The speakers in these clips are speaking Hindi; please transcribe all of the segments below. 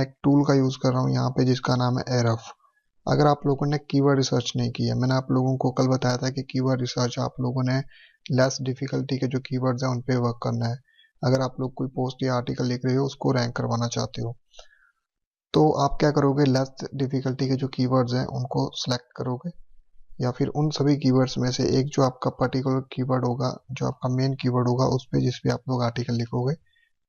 एक टूल का यूज़ कर रहा हूँ यहाँ पे जिसका नाम है एरफ। अगर आप लोगों ने कीवर्ड रिसर्च नहीं किया, मैंने आप लोगों को कल बताया था कि कीवर्ड रिसर्च आप लोगों ने लेस डिफिकल्टी के जो कीवर्ड्स हैं उन पे वर्क करना है। अगर आप लोग कोई पोस्ट या आर्टिकल लिख रहे हो उसको रैंक करवाना चाहते हो तो आप क्या करोगे, लेस डिफिकल्टी के जो कीवर्ड्स हैं उनको सेलेक्ट करोगे या फिर उन सभी कीवर्ड्स में से एक जो आपका पर्टिकुलर कीवर्ड होगा, जो आपका मेन कीवर्ड होगा, उस पे जिस पे आप लोग आर्टिकल लिखोगे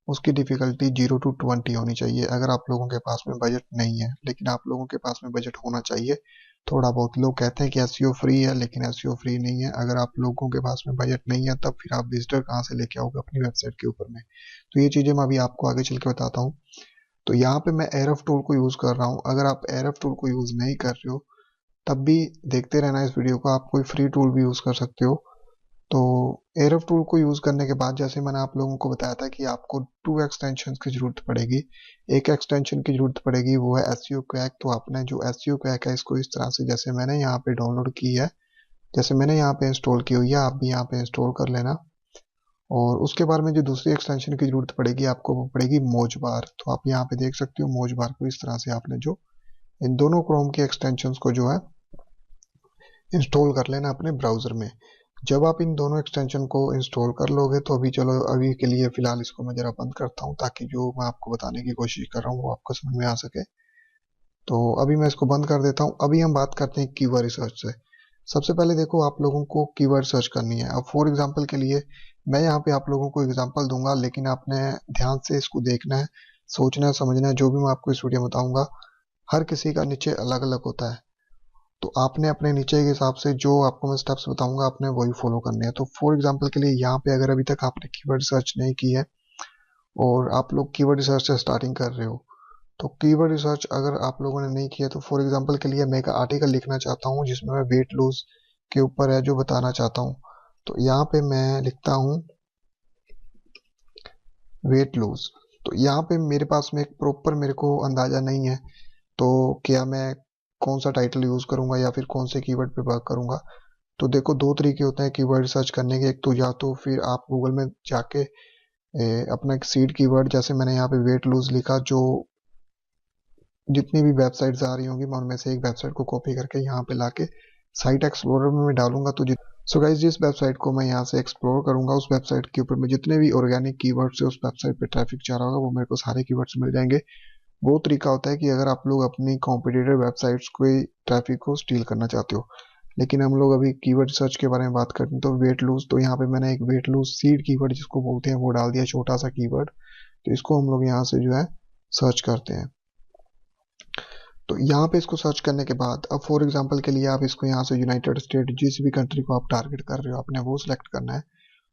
उसकी डिफिकल्टी 0 to 20 होनी चाहिए। अगर आप लोगों के पास में बजट नहीं है, लेकिन आप लोगों के पास में बजट होना चाहिए थोड़ा बहुत। लोग कहते हैं कि एसईओ फ्री है, लेकिन एसईओ फ्री नहीं है। अगर आप लोगों के पास में बजट नहीं है तब फिर आप विजिटर कहाँ से लेके आओगे अपनी वेबसाइट के ऊपर में। तो ये चीज़ें मैं अभी आपको आगे चल के बताता हूँ। तो यहाँ पे मैं एरफ टूल को यूज़ कर रहा हूँ। अगर आप एरफ टूल को यूज़ नहीं कर रहे हो तब भी देखते रहना इस वीडियो को, आप कोई फ्री टूल भी यूज़ कर सकते हो। तो एरफ टूल को यूज़ करने के बाद जैसे मैंने आप लोगों को बताया था कि आपको 2 एक्सटेंशन की ज़रूरत पड़ेगी। एक एक्सटेंशन की ज़रूरत पड़ेगी वो है एसईओ क्रैक। तो आपने जो एसईओ क्रैक है इसको इस तरह से, जैसे मैंने यहाँ पे डाउनलोड की है, जैसे मैंने यहाँ पे इंस्टॉल की हुई है, आप भी यहाँ पे इंस्टॉल कर लेना। और उसके बाद में जो दूसरी एक्सटेंशन की ज़रूरत पड़ेगी आपको वो पड़ेगी मोजबार। तो आप यहाँ पे देख सकते हो मोजबार को इस तरह से आपने जो इन दोनों क्रोम के एक्सटेंशंस को जो है इंस्टॉल कर लेना अपने ब्राउज़र में। जब आप इन दोनों एक्सटेंशन को इंस्टॉल कर लोगे तो अभी चलो, अभी के लिए फ़िलहाल इसको मैं ज़रा बंद करता हूँ ताकि जो मैं आपको बताने की कोशिश कर रहा हूँ वो आपको समझ में आ सके। तो अभी मैं इसको बंद कर देता हूँ। अभी हम बात करते हैं कीवर्ड रिसर्च से। सबसे पहले देखो, आप लोगों को कीवर्ड सर्च करनी है। अब फॉर एग्जांपल के लिए मैं यहाँ पे आप लोगों को एग्जांपल दूंगा, लेकिन आपने ध्यान से इसको देखना है, सोचना है, समझना है। जो भी मैं आपको इस वीडियो में बताऊंगा हर किसी का नीचे अलग अलग होता है। तो आपने अपने नीचे के हिसाब से जो आपको मैं स्टेप्स बताऊंगा आपने वही फॉलो करने हैं। तो फॉर एग्जांपल के लिए यहाँ पे अगर अभी तक आपने कीवर्ड सर्च नहीं की है और आप लोग कीवर्ड रिसर्च से स्टार्टिंग कर रहे हो, तो कीवर्ड रिसर्च अगर आप लोगों ने नहीं किया तो फॉर एग्जांपल के लिए मैं एक आर्टिकल लिखना चाहता हूँ जिसमें मैं वेट लूज के ऊपर है जो बताना चाहता हूँ। तो यहाँ पे मैं लिखता हूँ वेट लूज। तो यहाँ पे मेरे पास में एक प्रॉपर मेरे को अंदाजा नहीं है, तो क्या मैं कौन सा टाइटल यूज करूंगा या फिर कौन से कीवर्ड पे वर्क करूंगा। तो देखो, दो तरीके होते हैं कीवर्ड रिसर्च करने के। एक तो या तो फिर आप गूगल में जाके अपना एक सीड कीवर्ड, जैसे मैंने यहाँ पे वेट लूज लिखा, जो जितनी भी वेबसाइट्स आ रही होंगी मैं उनमें से एक वेबसाइट को कॉपी करके यहाँ पे लाके साइट एक्सप्लोरर में मैं डालूंगा। तो सो गाइस, जिस वेबसाइट को मैं यहाँ से एक्सप्लोर करूंगा उस वेबसाइट के ऊपर में जितने भी ऑर्गेनिक कीवर्ड्स से उस वेबसाइट पे ट्रैफिक जा रहा होगा वो मेरे को सारे कीवर्ड्स मिल जाएंगे। वो तरीका होता है कि अगर आप लोग अपनी कॉम्पिटिटर वेबसाइट्स को ट्रैफिक को स्टील करना चाहते हो। लेकिन हम लोग अभी कीवर्ड सर्च के बारे में बात करते हैं। तो वेट लूज, तो यहाँ पे मैंने एक वेट लूज सीड कीवर्ड जिसको बोलते हैं वो डाल दिया, छोटा सा कीवर्ड। तो इसको हम लोग यहाँ से जो है सर्च करते हैं। तो यहाँ पे इसको सर्च करने के बाद अब फॉर एग्जांपल के लिए आप इसको यहाँ से यूनाइटेड स्टेट, जिस भी कंट्री को आप टारगेट कर रहे हो आपने वो सिलेक्ट करना है।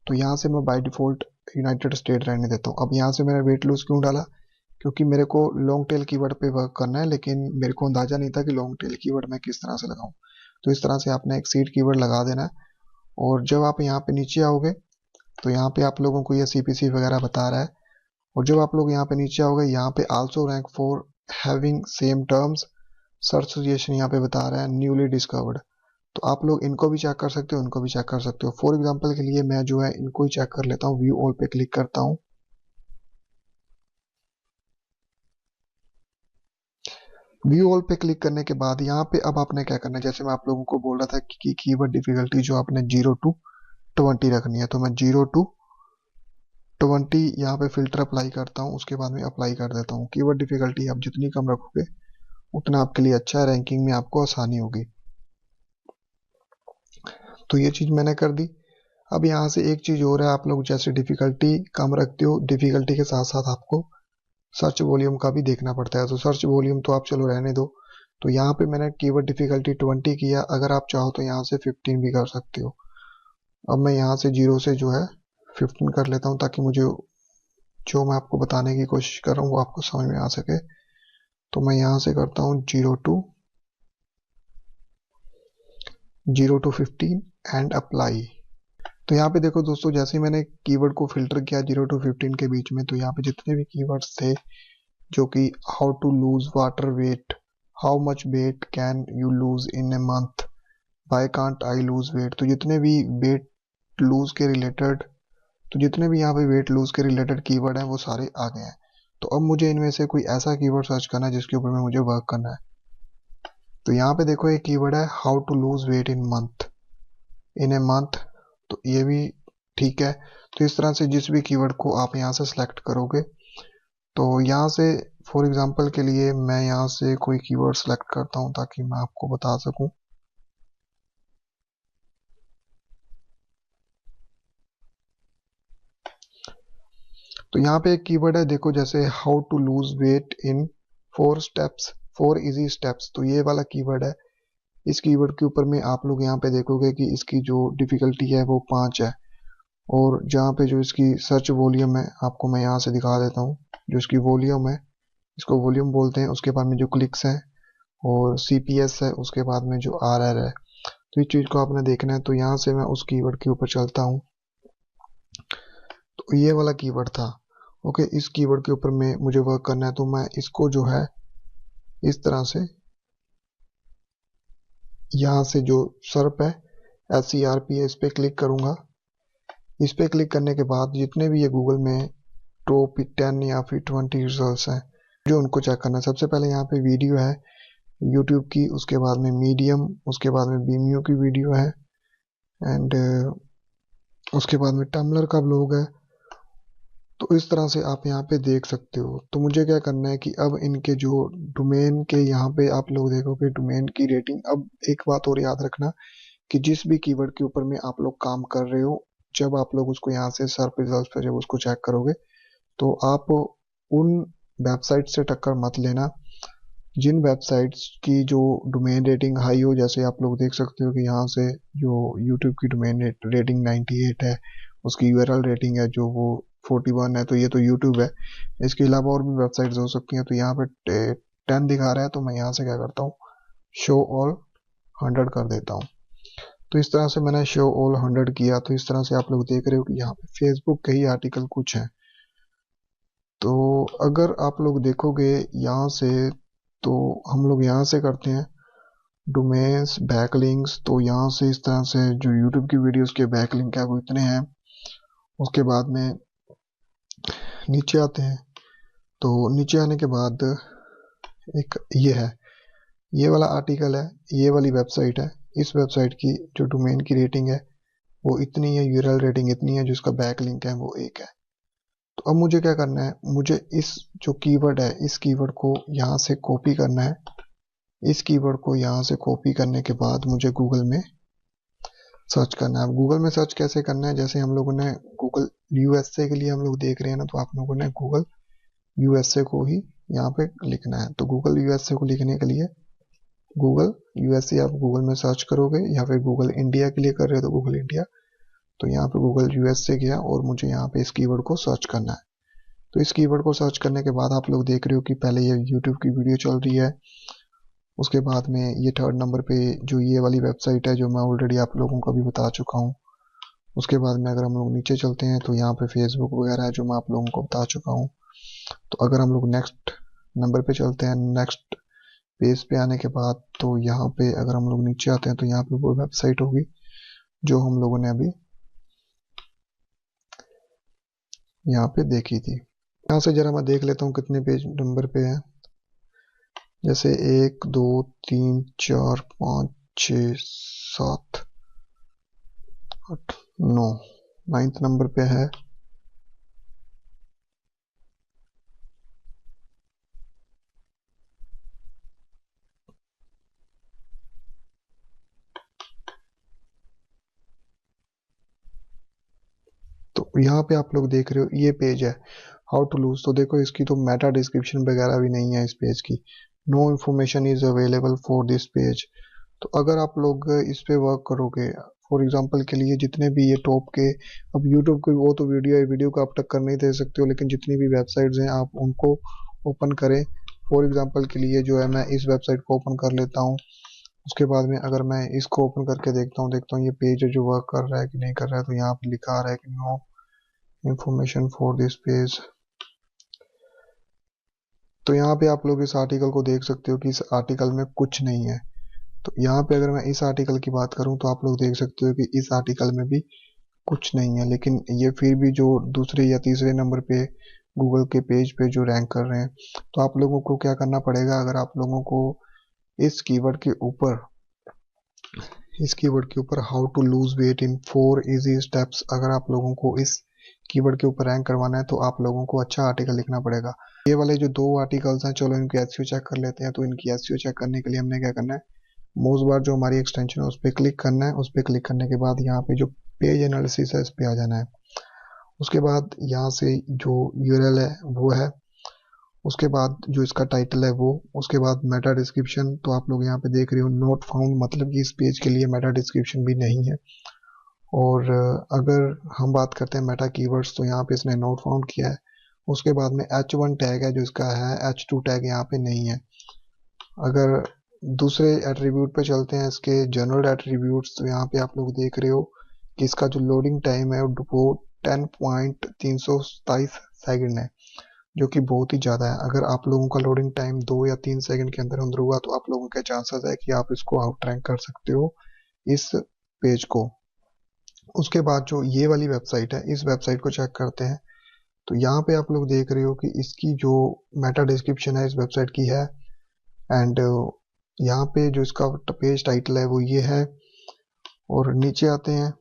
तो यहाँ से मैं बाय डिफॉल्ट यूनाइटेड स्टेट रहने देता हूँ। अब यहाँ से मैंने वेट लूज क्यों डाला, क्योंकि मेरे को लॉन्ग टेल कीवर्ड पे वर्क करना है, लेकिन मेरे को अंदाजा नहीं था कि लॉन्ग टेल कीवर्ड मैं किस तरह से लगाऊं। तो इस तरह से आपने एक सीड कीवर्ड लगा देना है। और जब आप यहाँ पे नीचे आओगे तो यहाँ पे आप लोगों को ये सीपीसी वगैरह बता रहा है। और जब आप लोग यहाँ पे नीचे आओगे यहाँ पे also rank for having same terms, search suggestion यहाँ पे बता रहा है न्यूली डिस्कवर्ड। तो आप लोग इनको भी चेक कर सकते हो, इनको भी चेक कर सकते हो। फॉर एग्जांपल के लिए मैं जो है इनको ही चेक कर लेता हूँ, व्यू ऑल पे क्लिक करता हूँ। व्यू ऑल पे क्लिक करने के बाद यहाँ पे अब आपने क्या करना है, जैसे मैं आप लोगों को बोल रहा था कि कीवर्ड डिफिकल्टी जो आपने 0 to 20 रखनी है, तो मैं 0 to 20 यहाँ पे फिल्टर अप्लाई करता हूँ। उसके बाद में अप्लाई कर देता हूँ। कीवर्ड डिफिकल्टी आप जितनी कम रखोगे उतना आपके लिए अच्छा है, रैंकिंग में आपको आसानी होगी। तो ये चीज़ मैंने कर दी। अब यहाँ से एक चीज़ और है, आप लोग जैसे डिफिकल्टी कम रखते हो, डिफिकल्टी के साथ साथ आपको सर्च वॉल्यूम का भी देखना पड़ता है। तो सर्च वॉल्यूम तो आप चलो रहने दो। तो यहाँ पे मैंने कीवर्ड डिफिकल्टी 20 किया, अगर आप चाहो तो यहाँ से 15 भी कर सकते हो। अब मैं यहाँ से 0 से जो है 15 कर लेता हूँ ताकि मुझे जो मैं आपको बताने की कोशिश कर रहा हूँ वो आपको समझ में आ सके। तो मैं यहाँ से करता हूँ 0 to 15 एंड अप्लाई। तो यहाँ पे देखो दोस्तों, जैसे ही मैंने कीवर्ड को फिल्टर किया 0 to 15 के बीच में, तो यहाँ पे जितने भी कीवर्ड्स थे जो कि how to lose water weight, how much weight can you lose in a month, why can't I lose weight, तो जितने भी वेट लूज के रिलेटेड, तो जितने भी यहाँ पे वेट लूज के रिलेटेड कीवर्ड हैं वो सारे आ गए हैं। तो अब मुझे इनमें से कोई ऐसा कीवर्ड सर्च करना है जिसके ऊपर में मुझे वर्क करना है। तो यहाँ पे देखो एक कीवर्ड है how to lose weight in a month, तो ये भी ठीक है। तो इस तरह से जिस भी कीवर्ड को आप यहाँ से सिलेक्ट करोगे, तो यहाँ से फॉर एग्जांपल के लिए मैं यहाँ से कोई कीवर्ड सेलेक्ट करता हूँ ताकि मैं आपको बता सकूँ। तो यहाँ पे एक कीवर्ड है देखो, जैसे how to lose weight in 4 steps, 4 easy steps, तो ये वाला कीवर्ड है। इस कीवर्ड के ऊपर में आप लोग यहाँ पे देखोगे कि इसकी जो डिफिकल्टी है वो 5 है, और जहाँ पे जो इसकी सर्च वॉल्यूम है आपको मैं यहाँ से दिखा देता हूँ। जो इसकी वॉल्यूम है, इसको वॉल्यूम बोलते हैं, उसके बाद में जो क्लिक्स है और CPS है, उसके बाद में जो RR है। तो इस चीज़ को आपने देखना है। तो यहाँ से मैं उस कीवर्ड के ऊपर चलता हूँ। तो ये वाला कीवर्ड था, ओके। इस कीवर्ड के ऊपर में मुझे वर्क करना है, तो मैं इसको जो है इस तरह से यहाँ से जो सर्प है SERP है, इस पे क्लिक करूंगा। इस पे क्लिक करने के बाद जितने भी ये गूगल में टॉप 10 या फिर 20 रिजल्ट्स हैं, जो उनको चेक करना है। सबसे पहले यहाँ पे वीडियो है यूट्यूब की, उसके बाद में मीडियम, उसके बाद में Vimeo की वीडियो है, एंड उसके बाद में टम्बलर का ब्लॉग है। तो इस तरह से आप यहाँ पे देख सकते हो। तो मुझे क्या करना है कि अब इनके जो डोमेन के यहाँ पे आप लोग देखोगे डोमेन की रेटिंग। अब एक बात और याद रखना कि जिस भी कीवर्ड के ऊपर में आप लोग काम कर रहे हो, जब आप लोग उसको यहाँ से सर्च रिजल्ट पे जब उसको चेक करोगे, तो आप उन वेबसाइट से टक्कर मत लेना जिन वेबसाइट्स की जो डोमेन रेटिंग हाई हो। जैसे आप लोग देख सकते हो कि यहाँ से जो यूट्यूब की डोमेन रेटिंग 98 है, उसकी URL रेटिंग है जो वो 41 है, तो ये तो यूट्यूब है। इसके अलावा और भी वेबसाइट्स हो सकती हैं। तो यहाँ पे 10 दिखा रहा है, तो मैं यहाँ से क्या करता हूँ, शो ऑल 100 कर देता हूँ। तो इस तरह से मैंने शो ऑल 100 किया। तो इस तरह से आप लोग देख रहे हो कि यहाँ पे फेसबुक के ही आर्टिकल कुछ हैं। तो अगर आप लोग देखोगे यहाँ से, तो हम लोग यहाँ से करते हैं डोमेन्स बैकलिंक्स। तो यहाँ से इस तरह से जो यूट्यूब की वीडियोस के बैकलिंक है वो इतने हैं। उसके बाद में नीचे आते हैं। तो नीचे आने के बाद एक ये है, ये वाला आर्टिकल है, ये वाली वेबसाइट है। इस वेबसाइट की जो डोमेन की रेटिंग है वो इतनी है, URL रेटिंग इतनी है, जिसका बैकलिंक है वो 1 है। तो अब मुझे क्या करना है, मुझे इस जो कीवर्ड है इस कीवर्ड को यहाँ से कॉपी करना है। इस कीवर्ड को यहाँ से कॉपी करने के बाद मुझे गूगल में सर्च करना है। अब गूगल में सर्च कैसे करना है, जैसे हम लोगों ने गूगल USA के लिए हम लोग देख रहे हैं ना, तो आप लोगों ने गूगल USA को ही यहाँ पे लिखना है। तो गूगल USA को लिखने के लिए गूगल USA आप गूगल में सर्च करोगे, या फिर गूगल इंडिया के लिए कर रहे हो तो गूगल इंडिया। तो यहाँ पे गूगल USA गया और मुझे यहाँ पे इस कीवर्ड को सर्च करना है। तो इस कीवर्ड को सर्च करने के बाद आप लोग देख रहे हो कि पहले ये यूट्यूब की वीडियो चल रही है, उसके बाद में ये 3rd नंबर पे जो ये वाली वेबसाइट है जो मैं ऑलरेडी आप लोगों को भी बता चुका हूँ। उसके बाद में अगर हम लोग नीचे चलते हैं तो यहाँ पे फेसबुक वगैरह है जो मैं आप लोगों को बता चुका हूँ। तो अगर हम लोग नेक्स्ट नंबर पे चलते हैं, नेक्स्ट पेज पे आने के बाद, तो यहाँ पे अगर हम लोग नीचे आते हैं तो यहाँ पे वो वेबसाइट होगी जो हम लोगों ने अभी यहाँ पे देखी थी। यहाँ से जरा मैं देख लेता हूँ कितने पेज नंबर पे है। जैसे 1 2 3 4 5 6 7 8 9, 9th नंबर पे है। तो यहाँ पे आप लोग देख रहे हो ये पेज है हाउ टू लूज। तो देखो इसकी तो मेटा डिस्क्रिप्शन वगैरह भी नहीं है इस पेज की। No information is available for this page. तो अगर आप लोग इस पे वर्क करोगे, फॉर एग्जांपल के लिए जितने भी ये टॉप के, अब यूट्यूब की वो तो वीडियो है, वीडियो को आप टक्कर नहीं दे सकते हो, लेकिन जितनी भी वेबसाइट्स हैं आप उनको ओपन करें। फॉर एग्जांपल के लिए जो है मैं इस वेबसाइट को ओपन कर लेता हूँ। उसके बाद में अगर मैं इसको ओपन करके देखता हूँ ये पेज जो वर्क कर रहा है कि नहीं कर रहा है। तो यहाँ पे लिखा आ रहा है कि no information for this page. तो यहाँ पे आप लोग इस आर्टिकल को देख सकते हो कि इस आर्टिकल में कुछ नहीं है। तो यहाँ पे अगर मैं इस आर्टिकल की बात करूँ तो आप लोग देख सकते हो कि इस आर्टिकल में भी कुछ नहीं है, लेकिन ये फिर भी जो दूसरे या तीसरे नंबर पे गूगल के पेज पे जो रैंक कर रहे हैं। तो आप लोगों को क्या करना पड़ेगा, अगर आप लोगों को इस कीवर्ड के ऊपर how to lose weight in 4 easy steps, अगर आप लोगों को इस कीवर्ड के ऊपर रैंक करवाना है तो आप लोगों को अच्छा आर्टिकल लिखना पड़ेगा। ये वाले जो 2 आर्टिकल्स हैं, चलो इनकी एसईओ चेक कर लेते हैं। तो इनकी एसईओ चेक करने के लिए हमने क्या करना है, मोस्ट बार जो हमारी एक्सटेंशन है उस पर क्लिक करना है। उस पर क्लिक करने के बाद यहाँ पे जो पेज एनालिसिस है इस पे आ जाना है। उसके बाद यहाँ से जो यूआरएल है वो है, उसके बाद जो इसका टाइटल है वो, उसके बाद मेटा डिस्क्रिप्शन। तो आप लोग यहाँ पे देख रहे हो नोट फाउंड, मतलब कि इस पेज के लिए मेटा डिस्क्रिप्शन भी नहीं है। और अगर हम बात करते हैं मेटा कीवर्ड्स, तो यहाँ पे इसने नोट फाउंड किया है। उसके बाद में H1 टैग है जो इसका है, H2 टैग यहाँ पे नहीं है। अगर दूसरे एट्रीब्यूट पे चलते हैं, इसके जनरल एट्रीब्यूट्स, तो यहाँ पे आप लोग देख रहे हो कि इसका जो लोडिंग टाइम है वो 10.327 सेकंड है, जो कि बहुत ही ज़्यादा है। अगर आप लोगों का लोडिंग टाइम 2 या 3 सेकंड के अंदर अंदर हुआ तो आप लोगों के चांसेस है कि आप इसको आउट रैंक कर सकते हो इस पेज को। उसके बाद जो ये वाली वेबसाइट है, इस वेबसाइट को चेक करते हैं। तो यहाँ पे आप लोग देख रहे हो कि इसकी जो मेटा डिस्क्रिप्शन है इस वेबसाइट की है, एंड यहाँ पे जो इसका पेज टाइटल है वो ये है। और नीचे आते हैं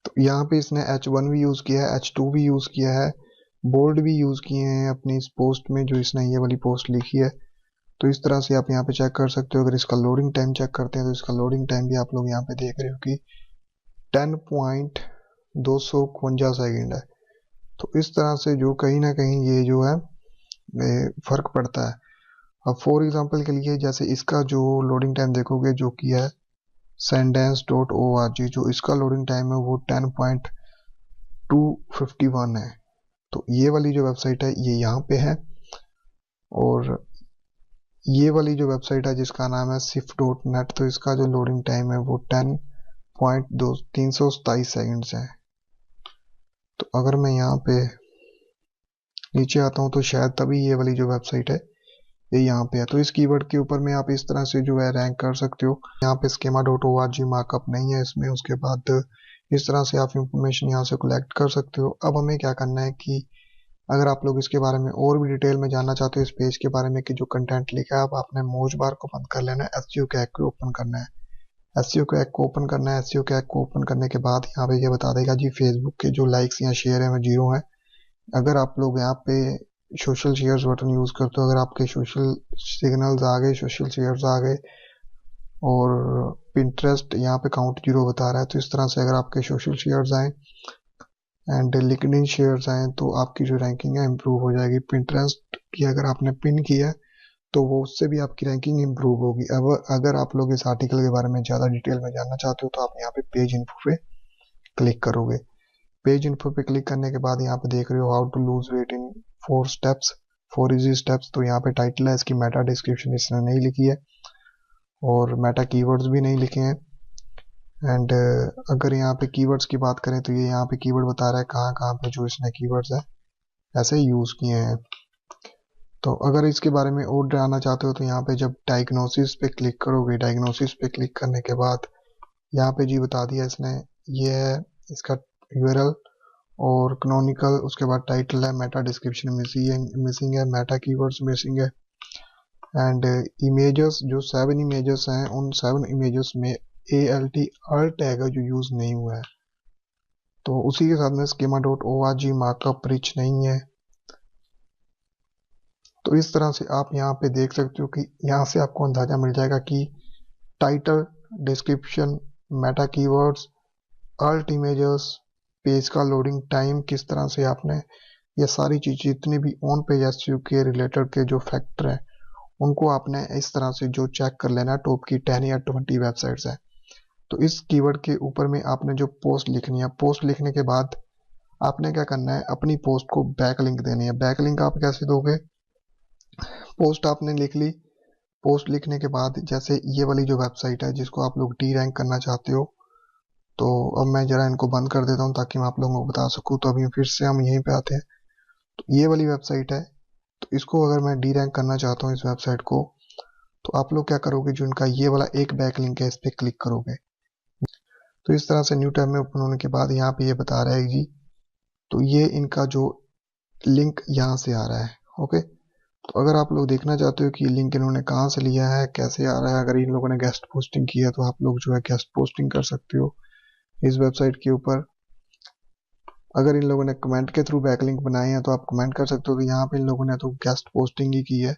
तो यहाँ पे इसने H1 भी यूज़ किया है, H2 भी यूज़ किया है, बोल्ड भी यूज़ किए हैं अपनी इस पोस्ट में जो इसने ये वाली पोस्ट लिखी है। तो इस तरह से आप यहाँ पे चेक कर सकते हो। अगर इसका लोडिंग टाइम चेक करते हैं तो इसका लोडिंग टाइम भी आप लोग यहाँ पे देख रहे हो कि 10.251 सेकेंड है। तो इस तरह से जो कहीं ना कहीं ये जो है फर्क पड़ता है। अब फॉर एग्जांपल के लिए जैसे इसका जो लोडिंग टाइम देखोगे जो कि है sendance.org, जो इसका लोडिंग टाइम है वो 10.251 है। तो ये वाली जो वेबसाइट है ये यहाँ पे है, और ये वाली जो वेबसाइट है जिसका नाम है sif.net, तो इसका जो लोडिंग टाइम है वो 10.327 सेकेंड्स है। तो अगर मैं यहाँ पे नीचे आता हूँ तो शायद तभी ये वाली जो वेबसाइट है ये यहाँ पे है। तो इस कीवर्ड के ऊपर में आप इस तरह से जो है रैंक कर सकते हो। यहाँ पे schema.org मार्कअप नहीं है इसमें। उसके बाद इस तरह से आप इंफॉर्मेशन यहाँ से कलेक्ट कर सकते हो। अब हमें क्या करना है कि अगर आप लोग इसके बारे में और भी डिटेल में जानना चाहते हो इस पेज के बारे में कि जो कंटेंट लिखा है, आप अपने मोज बार को बंद कर लेना है, एसईओ कैग को ओपन करना है। एसईओ कैग को ओपन करना है। एसईओ कैग को ओपन करने के बाद यहाँ पे ये बता देगा जी फेसबुक के जो लाइक्स या शेयर है वो 0 है। अगर आप लोग यहाँ पे सोशल शेयर्स बटन यूज करते हो, अगर आपके सोशल सिग्नल्स आ गए, सोशल शेयर्स आ गए, और पिंटरेस्ट यहाँ पे काउंट 0 बता रहा है, तो इस तरह से अगर आपके सोशल शेयर्स आए एंड लिंक्डइन शेयर्स आए तो आपकी जो रैंकिंग है इम्प्रूव हो जाएगी। पिंटरेस्ट की अगर आपने पिन किया तो वो उससे भी आपकी रैंकिंग इम्प्रूव होगी। अब अगर आप लोग इस आर्टिकल के बारे में ज़्यादा डिटेल में जानना चाहते हो तो आप यहाँ पे पेज इन्फो पे क्लिक करोगे। पेज इन्फो पे क्लिक करने के बाद यहाँ पे देख रहे हो how to lose weight in 4 easy steps. तो यहाँ पे टाइटल है, इसकी मेटा डिस्क्रिप्शन इसने नहीं लिखी है और मेटा कीवर्ड्स भी नहीं लिखे हैं। एंड अगर यहाँ पे कीवर्ड्स की बात करें तो ये यहाँ पे कीवर्ड बता रहा है कहाँ कहाँ पे जो इसने कीवर्ड्स है ऐसे यूज़ किए हैं। तो अगर इसके बारे में और जानना चाहते हो तो यहाँ पे जब डायग्नोसिस पे क्लिक करोगे, डायग्नोसिस पे क्लिक करने के बाद यहाँ पे जी बता दिया इसने, ये है इसका यूआरएल और कैनोनिकल। उसके बाद टाइटल है, मेटा डिस्क्रिप्शन मिसिंग है, मेटा कीवर्ड्स मिसिंग है, एंड इमेजेस जो 7 इमेजेस हैं उन 7 इमेजेस में ALT टैग है जो यूज नहीं हुआ है। तो उसी के साथ में schema.org मार्कअप रिच नहीं है। तो इस तरह से आप यहाँ पे देख सकते हो कि यहाँ से आपको अंदाजा मिल जाएगा कि title, description, meta keywords, alt images, page का लोडिंग टाइम, किस तरह से आपने ये सारी चीज़ें जितनी भी ऑन पेज एसईओ के रिलेटेड के जो फैक्टर हैं उनको आपने इस तरह से जो चेक कर लेना है। टॉप की 10 या 20 वेबसाइट्स हैं। तो इस कीवर्ड के ऊपर में आपने जो पोस्ट लिखनी है, पोस्ट लिखने के बाद आपने क्या करना है, अपनी पोस्ट को बैक लिंक देनी है। बैक लिंक आप कैसे दोगे, पोस्ट आपने लिख ली, पोस्ट लिखने के बाद जैसे ये वाली जो वेबसाइट है जिसको आप लोग डी रैंक करना चाहते हो, तो अब मैं जरा इनको बंद कर देता हूँ ताकि मैं आप लोगों को बता सकूँ। तो अभी फिर से हम यहीं पे आते हैं। तो ये वाली वेबसाइट है, तो इसको अगर मैं डी रैंक करना चाहता हूँ इस वेबसाइट को, तो आप लोग क्या करोगे, जो इनका ये वाला एक बैक लिंक है इस पर क्लिक करोगे। तो इस तरह से न्यू टैब में ओपन होने के बाद यहाँ पे ये बता रहा है जी तो ये इनका जो लिंक यहाँ से आ रहा है। ओके, तो अगर आप लोग देखना चाहते हो कि लिंक इन्होंने कहाँ से लिया है, कैसे आ रहा है, अगर इन लोगों ने गेस्ट पोस्टिंग की है तो आप लोग जो है गेस्ट पोस्टिंग कर सकते हो इस वेबसाइट के ऊपर। अगर इन लोगों ने कमेंट के थ्रू बैकलिंक बनाए हैं तो आप कमेंट कर सकते हो। तो यहाँ पे इन लोगों ने तो गेस्ट पोस्टिंग ही की है।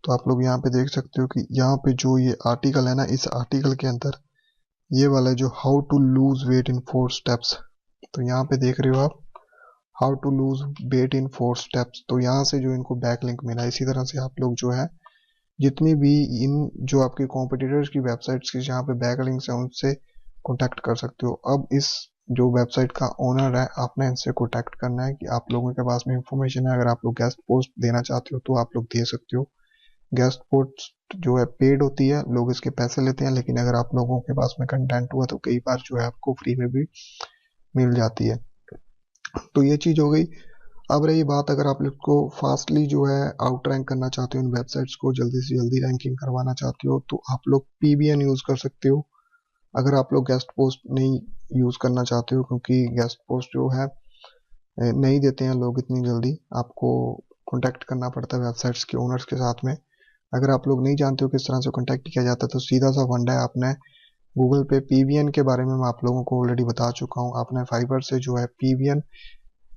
तो आप लोग यहाँ पे देख सकते हो कि यहाँ पे जो ये आर्टिकल है ना, इस आर्टिकल के अंदर ये वाला जो how to lose weight in 4 steps, तो यहाँ पे देख रहे हो आप how to lose weight in 4 steps. तो यहाँ से जो इनको बैकलिंक मिला। इसी तरह से आप लोग जो है जितनी भी इन जो आपके कॉम्पिटिटर्स की वेबसाइट्स की जहाँ पे बैकलिंक्स है उनसे कॉन्टैक्ट कर सकते हो। अब इस जो वेबसाइट का ओनर है आपने इनसे कॉन्टैक्ट करना है कि आप लोगों के पास में इंफॉर्मेशन है, अगर आप लोग गेस्ट पोस्ट देना चाहते हो तो आप लोग दे सकते हो। गेस्ट पोस्ट जो है पेड होती है, लोग इसके पैसे लेते हैं, लेकिन अगर आप लोगों के पास में कंटेंट हुआ तो कई बार जो है आपको फ्री में भी मिल जाती है। तो ये चीज हो गई। अब रही बात, अगर आप लोग को फास्टली जो है आउट रैंक करना चाहते हो इन वेबसाइट्स को, जल्दी से जल्दी रैंकिंग करवाना चाहते हो, तो आप लोग पीबीएन यूज कर सकते हो। अगर आप लोग गेस्ट पोस्ट नहीं यूज करना चाहते हो, क्योंकि गेस्ट पोस्ट जो है नहीं देते हैं लोग इतनी जल्दी, आपको कॉन्टैक्ट करना पड़ता है वेबसाइट्स के ओनर्स के साथ में। अगर आप लोग नहीं जानते हो किस तरह से कॉन्टैक्ट किया जाता है तो सीधा सा फंडा है, आपने गूगल पे पीबीएन के बारे में मैं आप लोगों को ऑलरेडी बता चुका हूँ। आपने फाइबर से जो है पीबीएन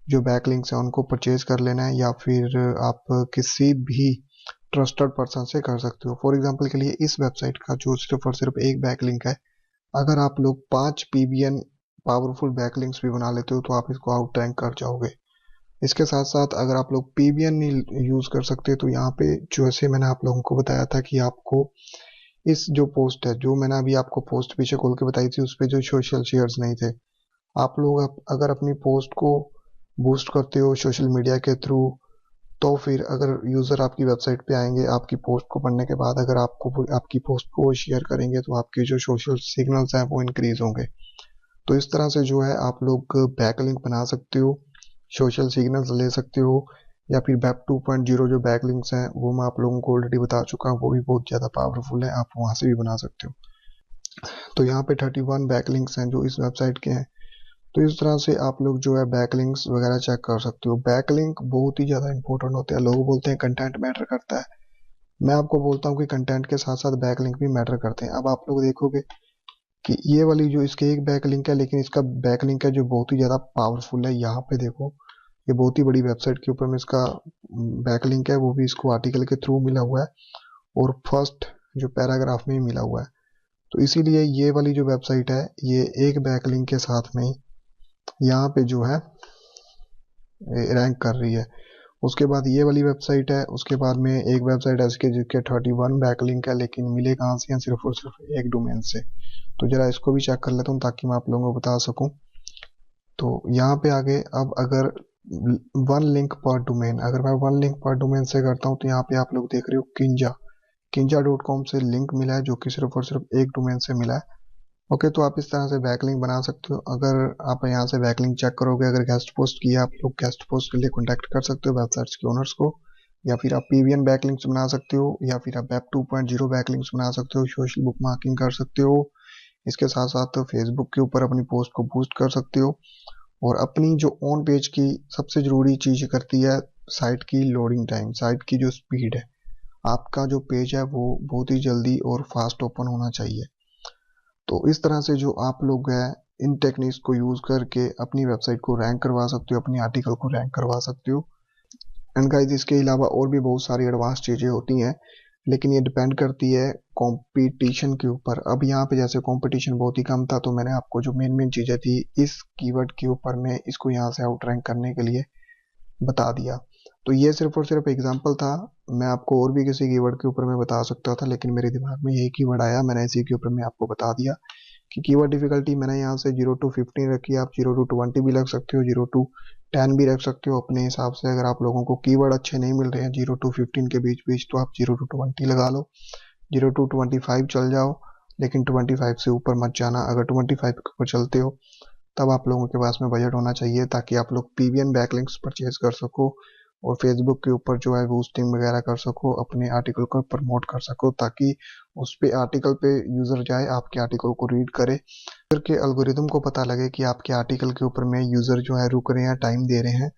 जो बैकलिंक्स है उनको परचेज कर लेना है, या फिर आप किसी भी ट्रस्टेड पर्सन से कर सकते हो। फॉर एग्जांपल के लिए इस वेबसाइट का जो सिर्फ और सिर्फ एक बैकलिंक है, अगर आप लोग 5 पीबीएन पावरफुल बैकलिंक्स भी बना लेते हो तो आप इसको आउट रैंक कर जाओगे। इसके साथ साथ अगर आप लोग पीबीएन नहीं यूज कर सकते तो यहाँ पे जैसे मैंने आप लोगों को बताया था कि आपको इस जो पोस्ट है, जो मैंने अभी आपको पोस्ट पीछे खोल के बताई थी, उस पर जो सोशल शेयर्स नहीं थे, आप लोग अगर अपनी पोस्ट को बूस्ट करते हो सोशल मीडिया के थ्रू, तो फिर अगर यूजर आपकी वेबसाइट पे आएंगे आपकी पोस्ट को पढ़ने के बाद, अगर आपको आपकी पोस्ट को शेयर करेंगे तो आपके जो सोशल सिग्नल्स हैं वो इंक्रीज होंगे। तो इस तरह से जो है आप लोग बैकलिंक बना सकते हो, सोशल सिग्नल्स ले सकते हो, या फिर वेब 2.0 जो बैकलिंक्स हैं वो मैं आप लोगों को ऑलरेडी बता चुका हूँ, वो भी बहुत ज़्यादा पावरफुल है, आप वहाँ से भी बना सकते हो। तो यहाँ पे 31 बैकलिंक्स हैं जो इस वेबसाइट के हैं। तो इस तरह से आप लोग जो है बैकलिंक्स वगैरह चेक कर सकते हो। बैकलिंक बहुत ही ज़्यादा इंपॉर्टेंट होते हैं। लोग बोलते हैं कंटेंट मैटर करता है, मैं आपको बोलता हूँ कि कंटेंट के साथ साथ बैकलिंक भी मैटर करते हैं। अब आप लोग देखोगे कि ये वाली जो इसके एक बैकलिंक है, लेकिन इसका बैकलिंक है जो बहुत ही ज़्यादा पावरफुल है। यहाँ पे देखो, ये बहुत ही बड़ी वेबसाइट के ऊपर में इसका बैकलिंक है, वो भी इसको आर्टिकल के थ्रू मिला हुआ है और फर्स्ट जो पैराग्राफ में ही मिला हुआ है। तो इसीलिए ये वाली जो वेबसाइट है ये एक बैकलिंक के साथ में ही यहाँ पे जो है रैंक कर रही है। उसके बाद ये वाली वेबसाइट है, उसके बाद में एक वेबसाइट है इसके जिसके 31 बैकलिंक है, लेकिन मिले कहाँ से हैं, सिर्फ और सिर्फ एक डोमेन से। तो जरा इसको भी चेक कर लेता हूँ ताकि मैं आप लोगों को बता सकूं। तो यहाँ पे आगे, अब अगर 1 लिंक पर डोमेन, अगर मैं 1 लिंक पर डोमेन से करता हूँ तो यहाँ पे आप लोग देख रहे हो किंजा.com से लिंक मिला है, जो कि सिर्फ और सिर्फ एक डोमेन से मिला है। ओके, तो आप इस तरह से बैकलिंक बना सकते हो। अगर आप यहाँ से बैकलिंक चेक करोगे, अगर गेस्ट पोस्ट किया, आप लोग गेस्ट पोस्ट के लिए कॉन्टैक्ट कर सकते हो वेबसाइट्स के ओनर्स को, या फिर आप पीवीएन बैकलिंक्स बना सकते हो, या फिर आप वेब 2.0 बैकलिंक्स बना सकते हो, सोशल बुक मार्किंग कर सकते हो। इसके साथ साथ फेसबुक के ऊपर अपनी पोस्ट को बूस्ट कर सकते हो। और अपनी जो ऑन पेज की सबसे ज़रूरी चीज़ करती है साइट की लोडिंग टाइम, साइट की जो स्पीड है, आपका जो पेज है वो बहुत ही जल्दी और फास्ट ओपन होना चाहिए। तो इस तरह से जो आप लोग हैं इन टेक्निक्स को यूज़ करके अपनी वेबसाइट को रैंक करवा सकते हो, अपनी आर्टिकल को रैंक करवा सकते हो। एंड गाइस, इसके अलावा और भी बहुत सारी एडवांस चीज़ें होती हैं, लेकिन ये डिपेंड करती है कंपटीशन के ऊपर। अब यहाँ पे जैसे कंपटीशन बहुत ही कम था, तो मैंने आपको जो मेन मेन चीज़ें थी इस कीवर्ड के ऊपर में इसको यहाँ से आउट रैंक करने के लिए बता दिया। तो ये सिर्फ और सिर्फ एग्जांपल था, मैं आपको और भी किसी कीवर्ड के ऊपर में बता सकता था, लेकिन मेरे दिमाग में यही कीवर्ड आया, मैंने इसी के ऊपर में आपको बता दिया कि कीवर्ड डिफिकल्टी मैंने यहाँ से 0 to 15 रखी है। आप 0 to 20 भी रख सकते हो, 0 to 10 भी रख सकते हो अपने हिसाब से। अगर आप लोगों को कीवर्ड अच्छे नहीं मिल रहे हैं 0 to 15 के बीच बीच, तो आप 0 to 20 लगा लो, 0 to 25 चल जाओ, लेकिन 25 से ऊपर मत जाना। अगर 25 के ऊपर चलते हो तब आप लोगों के पास में बजट होना चाहिए, ताकि आप लोग पीवीएन बैकलिंक्स परचेज कर सको और फेसबुक के ऊपर जो है बूस्टिंग वगैरह कर सको, अपने आर्टिकल को प्रमोट कर सको, ताकि उस पे आर्टिकल पे यूजर जाए, आपके आर्टिकल को रीड करे। यूजर के एल्गोरिदम को पता लगे कि आपके आर्टिकल के ऊपर में यूजर जो है रुक रहे हैं, टाइम दे रहे हैं,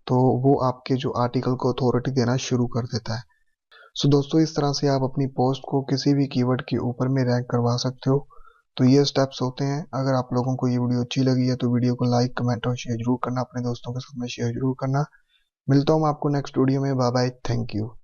तो वो आपके जो आर्टिकल को अथॉरिटी देना शुरू कर देता है। सो दोस्तों, इस तरह से आप अपनी पोस्ट को किसी भी कीवर्ड के ऊपर में रैंक करवा सकते हो। तो ये स्टेप्स होते हैं। अगर आप लोगों को ये वीडियो अच्छी लगी है तो वीडियो को लाइक, कमेंट और शेयर जरूर करना, अपने दोस्तों के साथ में शेयर जरूर करना। मिलता हूँ मैं आपको नेक्स्ट वीडियो में। Bye bye, thank you.